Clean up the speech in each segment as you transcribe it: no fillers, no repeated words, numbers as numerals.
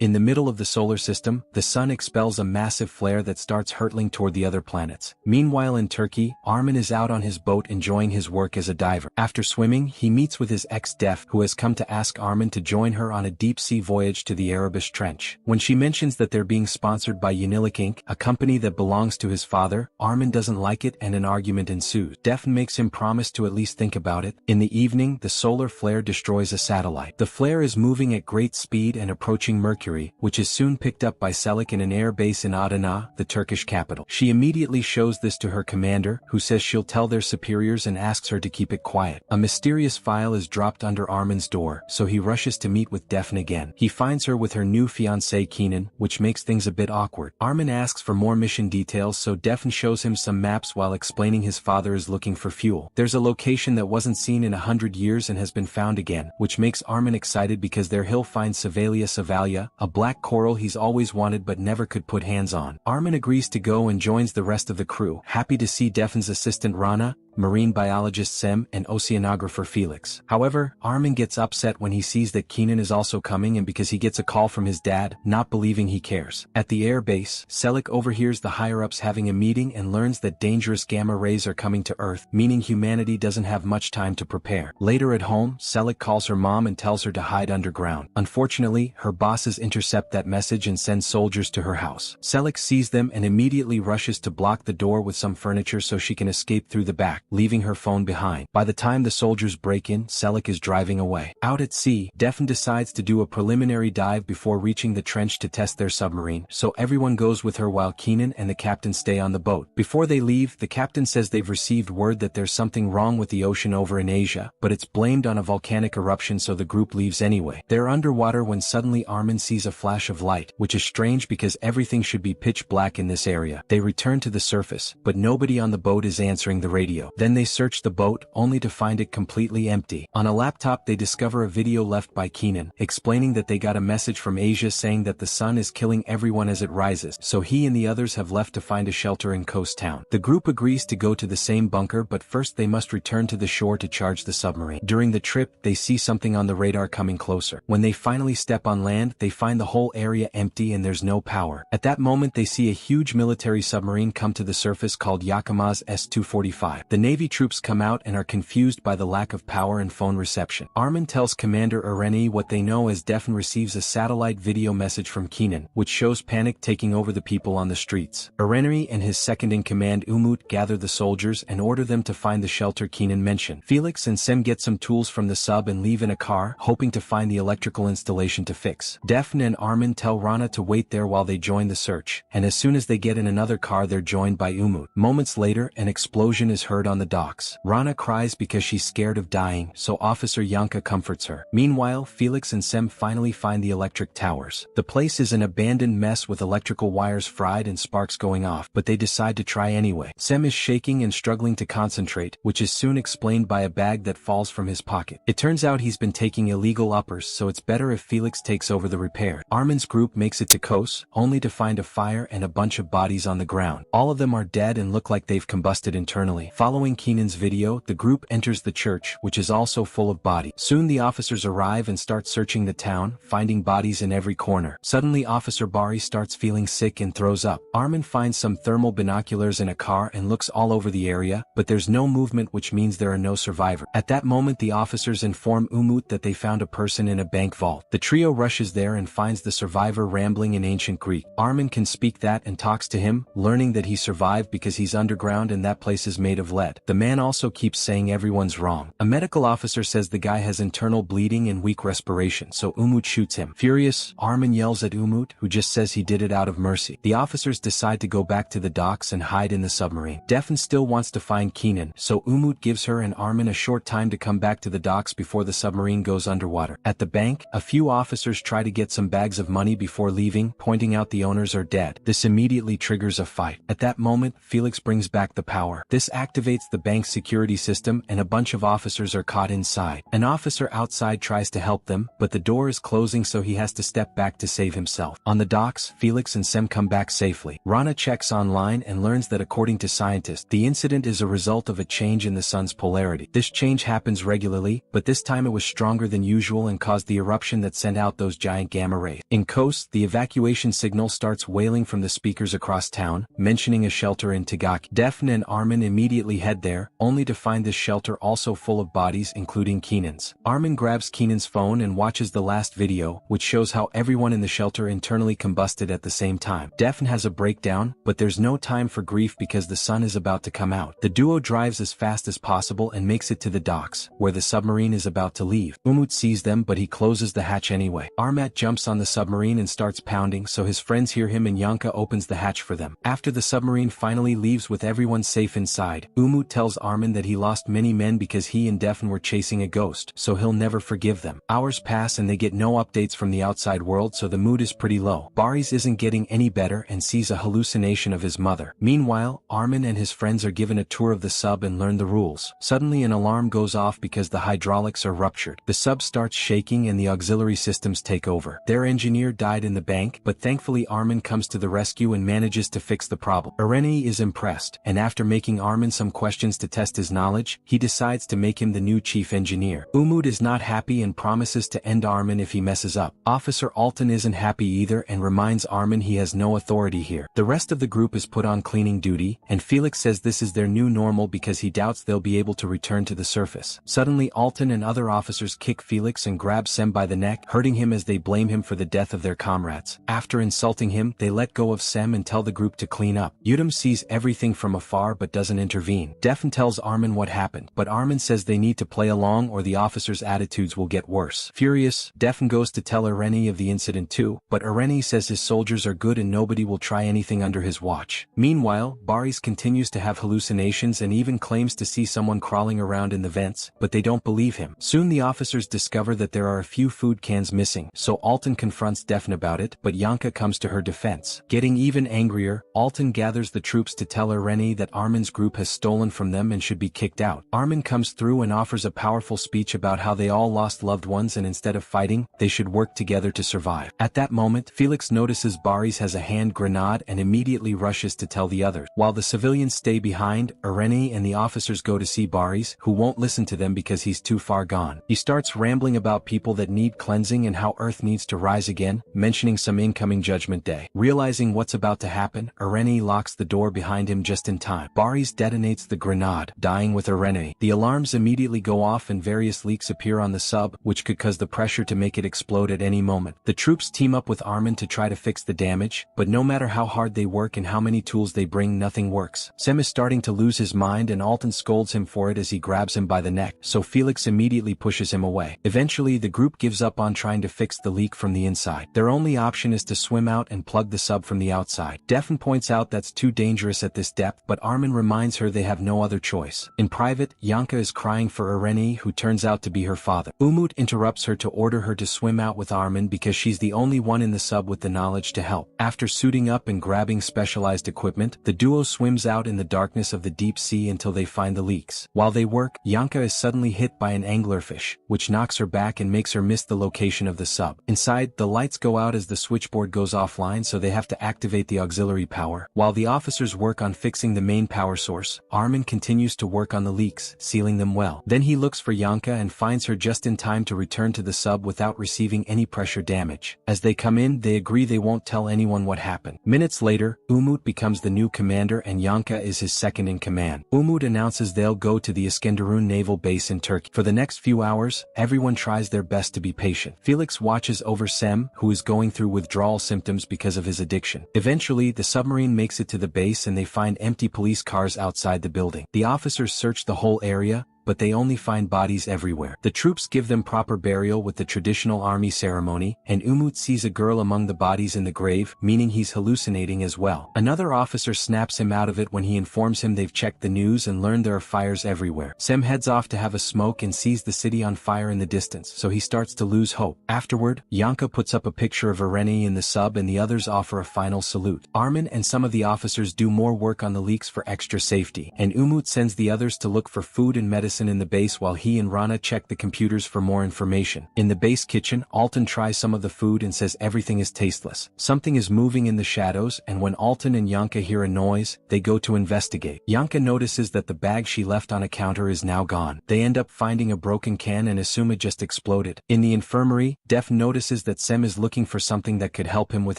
In the middle of the solar system, the sun expels a massive flare that starts hurtling toward the other planets. Meanwhile in Turkey, Armin is out on his boat enjoying his work as a diver. After swimming, he meets with his ex-Def, who has come to ask Armin to join her on a deep-sea voyage to the Erebus Trench. When she mentions that they're being sponsored by Unilik Inc., a company that belongs to his father, Armin doesn't like it and an argument ensues. Def makes him promise to at least think about it. In the evening, the solar flare destroys a satellite. The flare is moving at great speed and approaching Mercury, which is soon picked up by Selik in an air base in Adana, the Turkish capital. She immediately shows this to her commander, who says she'll tell their superiors and asks her to keep it quiet. A mysterious file is dropped under Armin's door, so he rushes to meet with Defn again. He finds her with her new fiancé Kenan, which makes things a bit awkward. Armin asks for more mission details, so Defn shows him some maps while explaining his father is looking for fuel. There's a location that wasn't seen in 100 years and has been found again, which makes Armin excited because there he'll find Savalia Savalia, a black coral he's always wanted but never could put hands on. Armin agrees to go and joins the rest of the crew, happy to see Defn's assistant Rana, marine biologist Sem, and oceanographer Felix. However, Armin gets upset when he sees that Kenan is also coming and because he gets a call from his dad, not believing he cares. At the air base, Selik overhears the higher-ups having a meeting and learns that dangerous gamma rays are coming to Earth, meaning humanity doesn't have much time to prepare. Later at home, Selik calls her mom and tells her to hide underground. Unfortunately, her bosses intercept that message and send soldiers to her house. Selik sees them and immediately rushes to block the door with some furniture so she can escape through the back, leaving her phone behind. By the time the soldiers break in, Selik is driving away. Out at sea, Defn decides to do a preliminary dive before reaching the trench to test their submarine, so everyone goes with her while Kenan and the captain stay on the boat. Before they leave, the captain says they've received word that there's something wrong with the ocean over in Asia, but it's blamed on a volcanic eruption, so the group leaves anyway. They're underwater when suddenly Armin sees a flash of light, which is strange because everything should be pitch black in this area. They return to the surface, but nobody on the boat is answering the radio. Then they search the boat, only to find it completely empty. On a laptop they discover a video left by Kenan, explaining that they got a message from Asia saying that the sun is killing everyone as it rises, so he and the others have left to find a shelter in Coast Town. The group agrees to go to the same bunker, but first they must return to the shore to charge the submarine. During the trip, they see something on the radar coming closer. When they finally step on land, they find the whole area empty and there's no power. At that moment they see a huge military submarine come to the surface called Yakamoz S-245. The Navy troops come out and are confused by the lack of power and phone reception. Armin tells Commander Irene what they know as Defn receives a satellite video message from Kenan, which shows panic taking over the people on the streets. Irene and his second-in-command Umut gather the soldiers and order them to find the shelter Kenan mentioned. Felix and Sem get some tools from the sub and leave in a car, hoping to find the electrical installation to fix. Defn and Armin tell Rana to wait there while they join the search, and as soon as they get in another car they're joined by Umut. Moments later, an explosion is heard on the docks. Rana cries because she's scared of dying, so Officer Yanka comforts her. Meanwhile, Felix and Sem finally find the electric towers. The place is an abandoned mess with electrical wires fried and sparks going off, but they decide to try anyway. Sem is shaking and struggling to concentrate, which is soon explained by a bag that falls from his pocket. It turns out he's been taking illegal uppers, so it's better if Felix takes over the repair. Armin's group makes it to Kos, only to find a fire and a bunch of bodies on the ground. All of them are dead and look like they've combusted internally. Following Kenan's video, the group enters the church, which is also full of bodies. Soon the officers arrive and start searching the town, finding bodies in every corner. Suddenly Officer Bari starts feeling sick and throws up. Armin finds some thermal binoculars in a car and looks all over the area, but there's no movement, which means there are no survivors. At that moment the officers inform Umut that they found a person in a bank vault. The trio rushes there and finds the survivor rambling in ancient Greek. Armin can speak that and talks to him, learning that he survived because he's underground and that place is made of lead. The man also keeps saying everyone's wrong. A medical officer says the guy has internal bleeding and weak respiration, so Umut shoots him. Furious, Armin yells at Umut, who just says he did it out of mercy. The officers decide to go back to the docks and hide in the submarine. Defn still wants to find Kenan, so Umut gives her and Armin a short time to come back to the docks before the submarine goes underwater. At the bank, a few officers try to get some bags of money before leaving, pointing out the owners are dead. This immediately triggers a fight. At that moment, Felix brings back the power. This activates detonates the bank's security system and a bunch of officers are caught inside. An officer outside tries to help them, but the door is closing so he has to step back to save himself. On the docks, Felix and Sem come back safely. Rana checks online and learns that according to scientists, the incident is a result of a change in the sun's polarity. This change happens regularly, but this time it was stronger than usual and caused the eruption that sent out those giant gamma rays. In Kos, the evacuation signal starts wailing from the speakers across town, mentioning a shelter in Tagaki. Daphne and Armin immediately head there, only to find this shelter also full of bodies including Keenan's. Armin grabs Keenan's phone and watches the last video, which shows how everyone in the shelter internally combusted at the same time. Daphne has a breakdown, but there's no time for grief because the sun is about to come out. The duo drives as fast as possible and makes it to the docks, where the submarine is about to leave. Umut sees them but he closes the hatch anyway. Armat jumps on the submarine and starts pounding so his friends hear him and Yanka opens the hatch for them. After the submarine finally leaves with everyone safe inside, Umut tells Armin that he lost many men because he and Daphne were chasing a ghost, so he'll never forgive them. Hours pass and they get no updates from the outside world, so the mood is pretty low. Baris isn't getting any better and sees a hallucination of his mother. Meanwhile, Armin and his friends are given a tour of the sub and learn the rules. Suddenly an alarm goes off because the hydraulics are ruptured. The sub starts shaking and the auxiliary systems take over. Their engineer died in the bank, but thankfully Armin comes to the rescue and manages to fix the problem. Irene is impressed, and after making Armin some questions to test his knowledge, he decides to make him the new chief engineer. Umut is not happy and promises to end Armin if he messes up. Officer Alton isn't happy either and reminds Armin he has no authority here. The rest of the group is put on cleaning duty, and Felix says this is their new normal because he doubts they'll be able to return to the surface. Suddenly Alton and other officers kick Felix and grab Sem by the neck, hurting him as they blame him for the death of their comrades. After insulting him, they let go of Sem and tell the group to clean up. Yudam sees everything from afar but doesn't intervene. Daphne tells Armin what happened, but Armin says they need to play along or the officers' attitudes will get worse. Furious, Daphne goes to tell Irene of the incident too, but Irene says his soldiers are good and nobody will try anything under his watch. Meanwhile, Baris continues to have hallucinations and even claims to see someone crawling around in the vents, but they don't believe him. Soon the officers discover that there are a few food cans missing, so Alton confronts Daphne about it, but Yanka comes to her defense. Getting even angrier, Alton gathers the troops to tell Irene that Armin's group has stolen from them and should be kicked out. Armin comes through and offers a powerful speech about how they all lost loved ones and instead of fighting, they should work together to survive. At that moment, Felix notices Baris has a hand grenade and immediately rushes to tell the others. While the civilians stay behind, Irene and the officers go to see Baris, who won't listen to them because he's too far gone. He starts rambling about people that need cleansing and how Earth needs to rise again, mentioning some incoming Judgment Day. Realizing what's about to happen, Irene locks the door behind him just in time. Baris detonates the grenade, dying with Irene. The alarms immediately go off and various leaks appear on the sub, which could cause the pressure to make it explode at any moment. The troops team up with Armin to try to fix the damage, but no matter how hard they work and how many tools they bring, nothing works. Sem is starting to lose his mind and Alton scolds him for it as he grabs him by the neck, so Felix immediately pushes him away. Eventually, the group gives up on trying to fix the leak from the inside. Their only option is to swim out and plug the sub from the outside. Daphne points out that's too dangerous at this depth, but Armin reminds her they have no other choice. In private, Yanka is crying for Irene, who turns out to be her father. Umut interrupts her to order her to swim out with Armin because she's the only one in the sub with the knowledge to help. After suiting up and grabbing specialized equipment, the duo swims out in the darkness of the deep sea until they find the leaks. While they work, Yanka is suddenly hit by an anglerfish, which knocks her back and makes her miss the location of the sub. Inside, the lights go out as the switchboard goes offline, so they have to activate the auxiliary power. While the officers work on fixing the main power source, Armin continues to work on the leaks, sealing them well. Then he looks for Yanka and finds her just in time to return to the sub without receiving any pressure damage. As they come in, they agree they won't tell anyone what happened. Minutes later, Umut becomes the new commander and Yanka is his second in command. Umut announces they'll go to the Iskenderun naval base in Turkey. For the next few hours, everyone tries their best to be patient. Felix watches over Sem, who is going through withdrawal symptoms because of his addiction. Eventually, the submarine makes it to the base and they find empty police cars outside the building. The officers search the whole area, but they only find bodies everywhere. The troops give them proper burial with the traditional army ceremony, and Umut sees a girl among the bodies in the grave, meaning he's hallucinating as well. Another officer snaps him out of it when he informs him they've checked the news and learned there are fires everywhere. Sem heads off to have a smoke and sees the city on fire in the distance, so he starts to lose hope. Afterward, Yanka puts up a picture of Irene in the sub and the others offer a final salute. Armin and some of the officers do more work on the leaks for extra safety, and Umut sends the others to look for food and medicine in the base while he and Rana check the computers for more information. In the base kitchen, Alton tries some of the food and says everything is tasteless. Something is moving in the shadows, and when Alton and Yanka hear a noise, they go to investigate. Yanka notices that the bag she left on a counter is now gone. They end up finding a broken can and assume it just exploded. In the infirmary, Def notices that Sem is looking for something that could help him with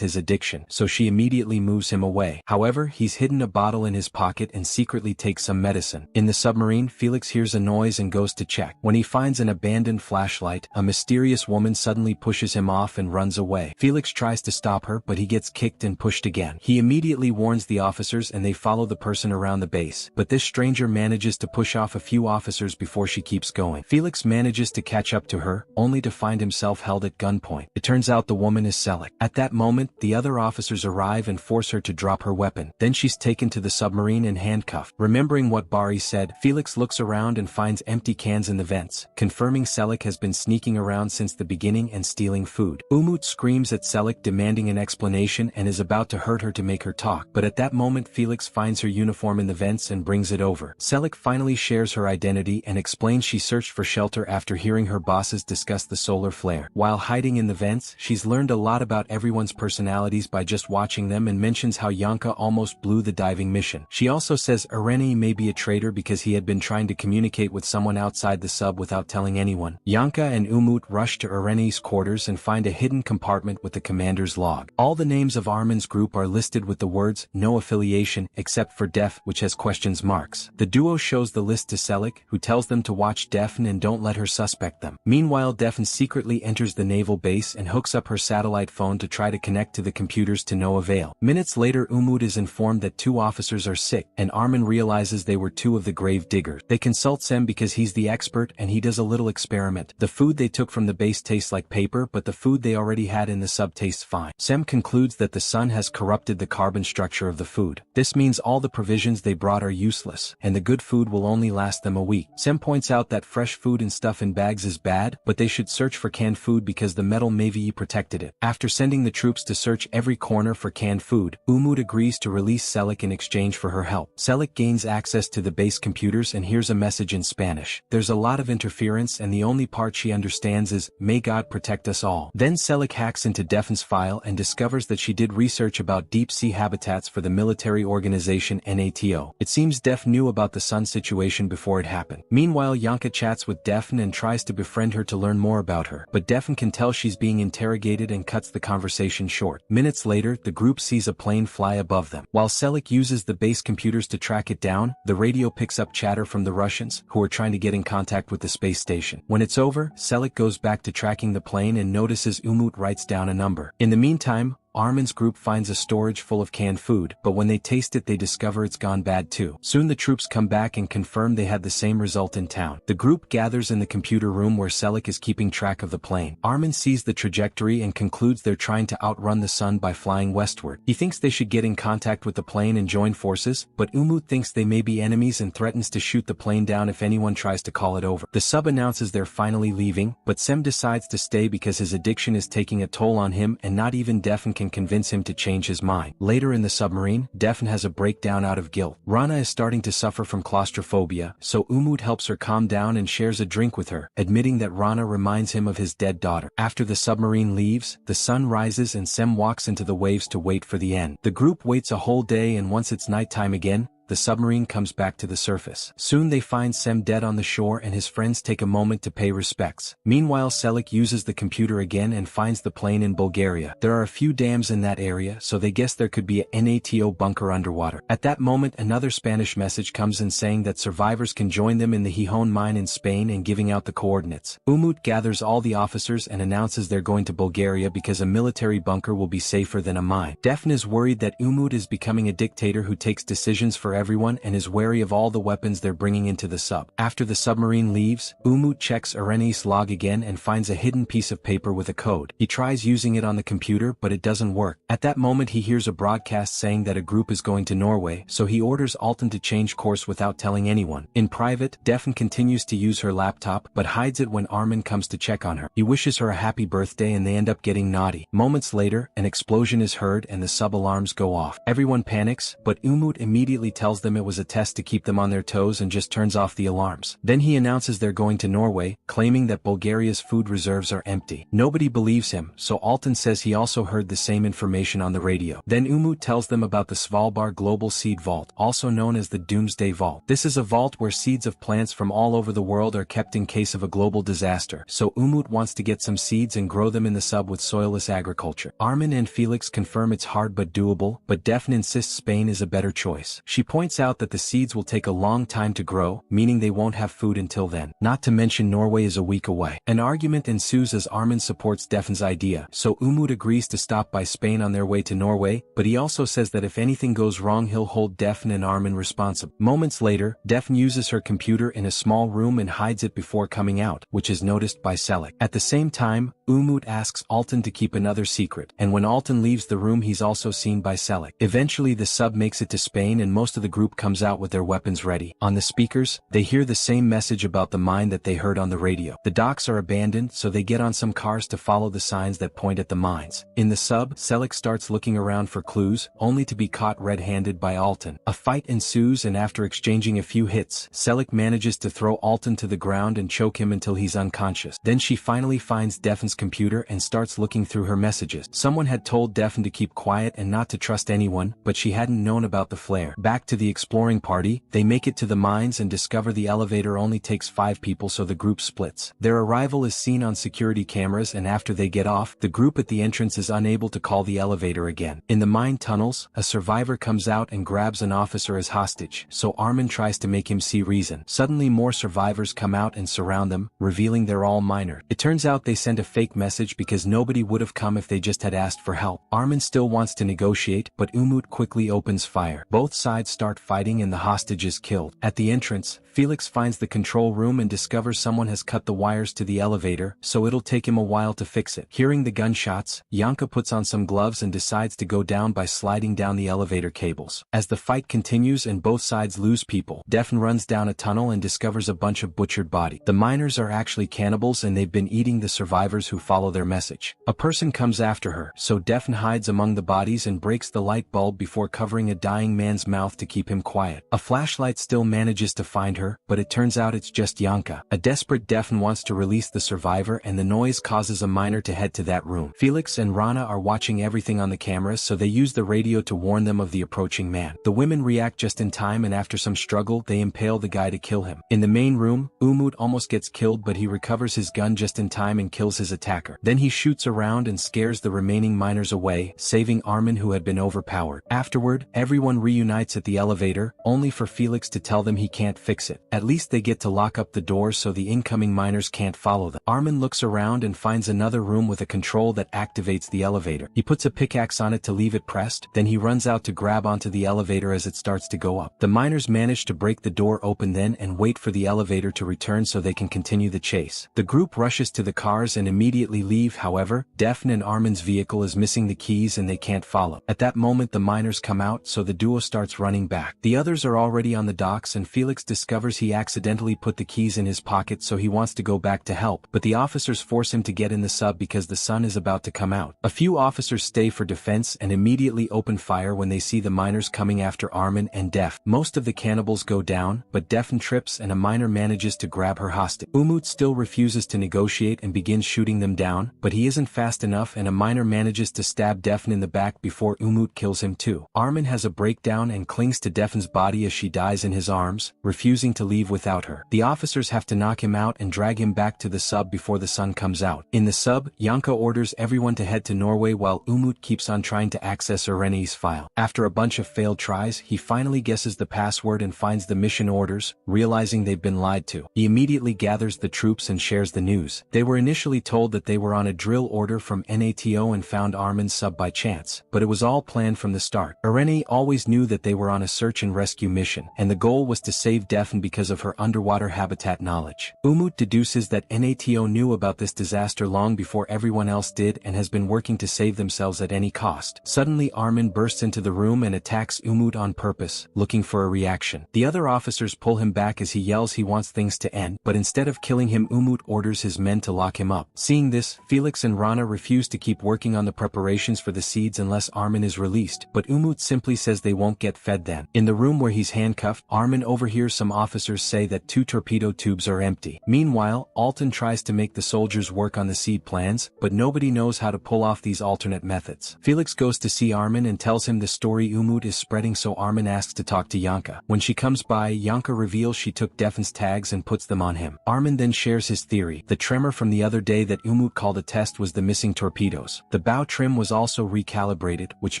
his addiction, so she immediately moves him away. However, he's hidden a bottle in his pocket and secretly takes some medicine. In the submarine, Felix hears a noise and goes to check. When he finds an abandoned flashlight, a mysterious woman suddenly pushes him off and runs away. Felix tries to stop her, but he gets kicked and pushed again. He immediately warns the officers and they follow the person around the base, but this stranger manages to push off a few officers before she keeps going. Felix manages to catch up to her, only to find himself held at gunpoint. It turns out the woman is Selleck. At that moment, the other officers arrive and force her to drop her weapon. Then she's taken to the submarine and handcuffed. Remembering what Bari said, Felix looks around and finds empty cans in the vents, confirming Selleck has been sneaking around since the beginning and stealing food. Umut screams at Selleck demanding an explanation and is about to hurt her to make her talk, but at that moment Felix finds her uniform in the vents and brings it over. Selleck finally shares her identity and explains she searched for shelter after hearing her bosses discuss the solar flare. While hiding in the vents, she's learned a lot about everyone's personalities by just watching them and mentions how Yanka almost blew the diving mission. She also says Irene may be a traitor because he had been trying to communicate with someone outside the sub without telling anyone. Yanka and Umut rush to Irene's quarters and find a hidden compartment with the commander's log. All the names of Armin's group are listed with the words no affiliation except for Def, which has questions marks. The duo shows the list to Selleck, who tells them to watch Defn and don't let her suspect them. Meanwhile, Defn secretly enters the naval base and hooks up her satellite phone to try to connect to the computers to no avail. Minutes later, Umut is informed that 2 officers are sick, and Armin realizes they were 2 of the grave diggers. They consult Sem because he's the expert and he does a little experiment. The food they took from the base tastes like paper, but the food they already had in the sub tastes fine. Sem concludes that the sun has corrupted the carbon structure of the food. This means all the provisions they brought are useless, and the good food will only last them a week. Sem points out that fresh food and stuff in bags is bad, but they should search for canned food because the metal Mavie protected it. After sending the troops to search every corner for canned food, Umut agrees to release Selleck in exchange for her help. Selleck gains access to the base computers and hears a message in Spanish. There's a lot of interference and the only part she understands is, "May God protect us all." Then Selleck hacks into Defn's file and discovers that she did research about deep-sea habitats for the military organization NATO. It seems Defn knew about the sun situation before it happened. Meanwhile, Yanka chats with Defn and tries to befriend her to learn more about her, but Defn can tell she's being interrogated and cuts the conversation short. Minutes later, the group sees a plane fly above them. While Selleck uses the base computers to track it down, the radio picks up chatter from the Russians, who are trying to get in contact with the space station. When it's over, Selleck goes back to tracking the plane and notices Umut writes down a number. In the meantime, Armin's group finds a storage full of canned food, but when they taste it they discover it's gone bad too. Soon the troops come back and confirm they had the same result in town. The group gathers in the computer room where Selleck is keeping track of the plane. Armin sees the trajectory and concludes they're trying to outrun the sun by flying westward. He thinks they should get in contact with the plane and join forces, but Umut thinks they may be enemies and threatens to shoot the plane down if anyone tries to call it over. The sub announces they're finally leaving, but Sem decides to stay because his addiction is taking a toll on him and not even Defn can convince him to change his mind. Later in the submarine, Defn has a breakdown out of guilt. Rana is starting to suffer from claustrophobia, so Umut helps her calm down and shares a drink with her, admitting that Rana reminds him of his dead daughter. After the submarine leaves, the sun rises and Sem walks into the waves to wait for the end. The group waits a whole day and once it's nighttime again, the submarine comes back to the surface. Soon they find Sem dead on the shore and his friends take a moment to pay respects. Meanwhile, Selleck uses the computer again and finds the plane in Bulgaria. There are a few dams in that area, so they guess there could be a NATO bunker underwater. At that moment, another Spanish message comes in saying that survivors can join them in the Gijón mine in Spain and giving out the coordinates. Umut gathers all the officers and announces they're going to Bulgaria because a military bunker will be safer than a mine. Defn is worried that Umut is becoming a dictator who takes decisions for everyone and is wary of all the weapons they're bringing into the sub. After the submarine leaves, Umut checks Irene's log again and finds a hidden piece of paper with a code. He tries using it on the computer but it doesn't work. At that moment he hears a broadcast saying that a group is going to Norway, so he orders Alton to change course without telling anyone. In private, Daphne continues to use her laptop but hides it when Armin comes to check on her. He wishes her a happy birthday and they end up getting naughty. Moments later, an explosion is heard and the sub alarms go off. Everyone panics, but Umut immediately tells them it was a test to keep them on their toes and just turns off the alarms. Then he announces they're going to Norway, claiming that Bulgaria's food reserves are empty. Nobody believes him, so Alton says he also heard the same information on the radio. Then Umut tells them about the Svalbard Global Seed Vault, also known as the Doomsday Vault. This is a vault where seeds of plants from all over the world are kept in case of a global disaster, so Umut wants to get some seeds and grow them in the sub with soilless agriculture. Armin and Felix confirm it's hard but doable, but Daphne insists Spain is a better choice. She points out that the seeds will take a long time to grow, meaning they won't have food until then. Not to mention Norway is a week away. An argument ensues as Armin supports Daphne's idea, so Umut agrees to stop by Spain on their way to Norway, but he also says that if anything goes wrong he'll hold Daphne and Armin responsible. Moments later, Daphne uses her computer in a small room and hides it before coming out, which is noticed by Selik. At the same time, Umut asks Alton to keep another secret, and when Alton leaves the room he's also seen by Selik. Eventually the sub makes it to Spain and most of the group comes out with their weapons ready. On the speakers, they hear the same message about the mine that they heard on the radio. The docks are abandoned, so they get on some cars to follow the signs that point at the mines. In the sub, Selik starts looking around for clues, only to be caught red-handed by Alton. A fight ensues and after exchanging a few hits, Selik manages to throw Alton to the ground and choke him until he's unconscious. Then she finally finds Daphne's computer and starts looking through her messages. Someone had told Daphne to keep quiet and not to trust anyone, but she hadn't known about the flare. Back to the exploring party, they make it to the mines and discover the elevator only takes 5 people, so the group splits. Their arrival is seen on security cameras and after they get off, the group at the entrance is unable to call the elevator again. In the mine tunnels, a survivor comes out and grabs an officer as hostage, so Armin tries to make him see reason. Suddenly more survivors come out and surround them, revealing they're all minors. It turns out they sent a fake message because nobody would have come if they just had asked for help. Armin still wants to negotiate, but Umut quickly opens fire. Both sides start fighting and the hostage is killed. At the entrance, Felix finds the control room and discovers someone has cut the wires to the elevator, so it'll take him a while to fix it. Hearing the gunshots, Yanka puts on some gloves and decides to go down by sliding down the elevator cables. As the fight continues and both sides lose people, Daphne runs down a tunnel and discovers a bunch of butchered bodies. The miners are actually cannibals and they've been eating the survivors who follow their message. A person comes after her, so Daphne hides among the bodies and breaks the light bulb before covering a dying man's mouth to keep him quiet. A flashlight still manages to find her, but it turns out it's just Yanka. A desperate Daphne wants to release the survivor and the noise causes a miner to head to that room. Felix and Rana are watching everything on the cameras, so they use the radio to warn them of the approaching man. The women react just in time and after some struggle they impale the guy to kill him. In the main room, Umut almost gets killed but he recovers his gun just in time and kills his attacker. Then he shoots around and scares the remaining miners away, saving Armin who had been overpowered. Afterward, everyone reunites at the elevator, only for Felix to tell them he can't fix it. At least they get to lock up the doors so the incoming miners can't follow them. Armin looks around and finds another room with a control that activates the elevator. He puts a pickaxe on it to leave it pressed, then he runs out to grab onto the elevator as it starts to go up. The miners manage to break the door open then and wait for the elevator to return so they can continue the chase. The group rushes to the cars and immediately leave, however, Daphne and Armin's vehicle is missing the keys and they can't follow. At that moment the miners come out, so the duo starts running back. The others are already on the docks and Felix discovers he accidentally put the keys in his pocket, so he wants to go back to help, but the officers force him to get in the sub because the sun is about to come out. A few officers stay for defense and immediately open fire when they see the miners coming after Armin and Daphne. Most of the cannibals go down, but Daphne trips and a miner manages to grab her hostage. Umut still refuses to negotiate and begins shooting them down, but he isn't fast enough and a miner manages to stab Daphne in the back before Umut kills him too. Armin has a breakdown and clings to Daphne's body as she dies in his arms, refusing to leave without her. The officers have to knock him out and drag him back to the sub before the sun comes out. In the sub, Yanka orders everyone to head to Norway while Umut keeps on trying to access Irene's file. After a bunch of failed tries, he finally guesses the password and finds the mission orders, realizing they've been lied to. He immediately gathers the troops and shares the news. They were initially told that they were on a drill order from NATO and found Armin's sub by chance, but it was all planned from the start. Irene always knew that they were on a search and rescue mission, and the goal was to save Daphne because of her underwater habitat knowledge. Umut deduces that NATO knew about this disaster long before everyone else did and has been working to save themselves at any cost. Suddenly Armin bursts into the room and attacks Umut on purpose, looking for a reaction. The other officers pull him back as he yells he wants things to end, but instead of killing him, Umut orders his men to lock him up. Seeing this, Felix and Rana refuse to keep working on the preparations for the seeds unless Armin is released, but Umut simply says they won't get fed then. In the room where he's handcuffed, Armin overhears some officers say that 2 torpedo tubes are empty. Meanwhile, Alton tries to make the soldiers work on the seed plans, but nobody knows how to pull off these alternate methods. Felix goes to see Armin and tells him the story Umut is spreading, so Armin asks to talk to Yanka. When she comes by, Yanka reveals she took Daphne's tags and puts them on him. Armin then shares his theory. The tremor from the other day that Umut called a test was the missing torpedoes. The bow trim was also recalibrated, which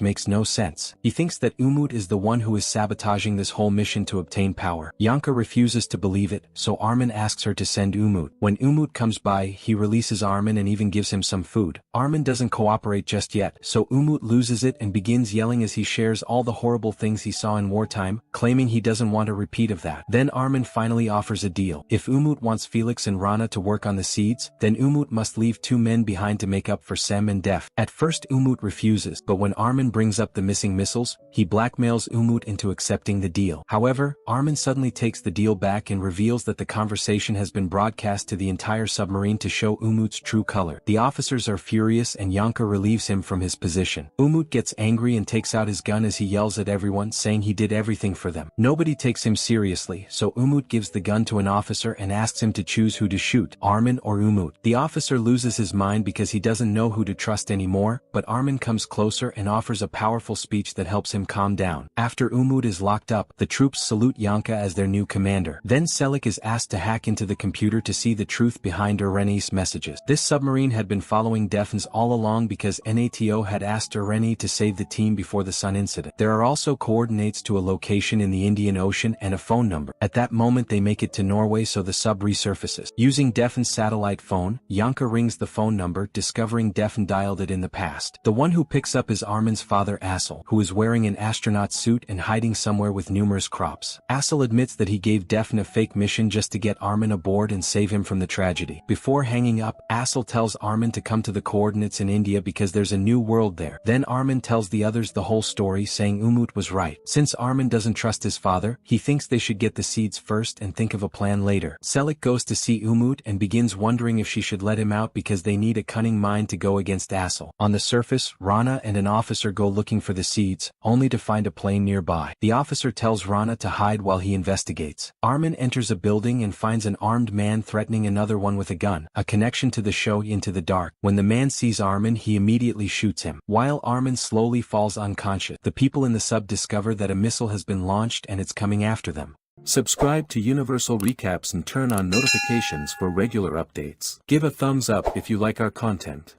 makes no sense. He thinks that Umut is the one who is sabotaging this whole mission to obtain power. Yanka refuses to believe it, so Armin asks her to send Umut. When Umut comes by, he releases Armin and even gives him some food. Armin doesn't cooperate just yet, so Umut loses it and begins yelling as he shares all the horrible things he saw in wartime, claiming he doesn't want a repeat of that. Then Armin finally offers a deal. If Umut wants Felix and Rana to work on the seeds, then Umut must leave 2 men behind to make up for Sem and Def. At first Umut refuses, but when Armin brings up the missing missiles, he blackmails Umut into accepting the deal. However, Armin suddenly takes the deal back and reveals that the conversation has been broadcast to the entire submarine to show Umut's true color. The officers are furious and Yanka relieves him from his position. Umut gets angry and takes out his gun as he yells at everyone, saying he did everything for them. Nobody takes him seriously, so Umut gives the gun to an officer and asks him to choose who to shoot, Armin or Umut. The officer loses his mind because he doesn't know who to trust anymore, but Armin comes closer and offers a powerful speech that helps him calm down. After Umut is locked up, the troops salute Yanka as their new commander. Then Selik is asked to hack into the computer to see the truth behind Irene's messages. This submarine had been following Defense all along because NATO had asked Irene to save the team before the Sun incident. There are also coordinates to a location in the Indian Ocean and a phone number. At that moment they make it to Norway, so the sub resurfaces. Using Defen's satellite phone, Yanka rings the phone number, discovering Defen dialed it in the past. The one who picks up is Armin's father Assel, who is wearing an astronaut suit and hiding somewhere with numerous crops. Assel admits that he gave Defen a fake mission just to get Armin aboard and save him from the tragedy. Before hanging up, Assel tells Armin to come to the coordinates in India because there's a new world there. Then Armin tells the others the whole story, saying Umut was right. Since Armin doesn't trust his father, he thinks they should get the seeds first and think of a plan later. Selik goes to see Umut and begins wondering if she should let him out because they need a cunning mind to go against Assel. On the surface, Rana and an officer go looking for the seeds, only to find a plane nearby. The officer tells Rana to hide while he investigates. Armin enters a building and finds an armed man threatening another one with a gun, a connection to the show Into the Dark. When the man sees Armin, he immediately shoots him. While Armin slowly falls unconscious, the people in the sub discover that a missile has been launched and it's coming after them. Subscribe to Universal Recaps and turn on notifications for regular updates. Give a thumbs up if you like our content.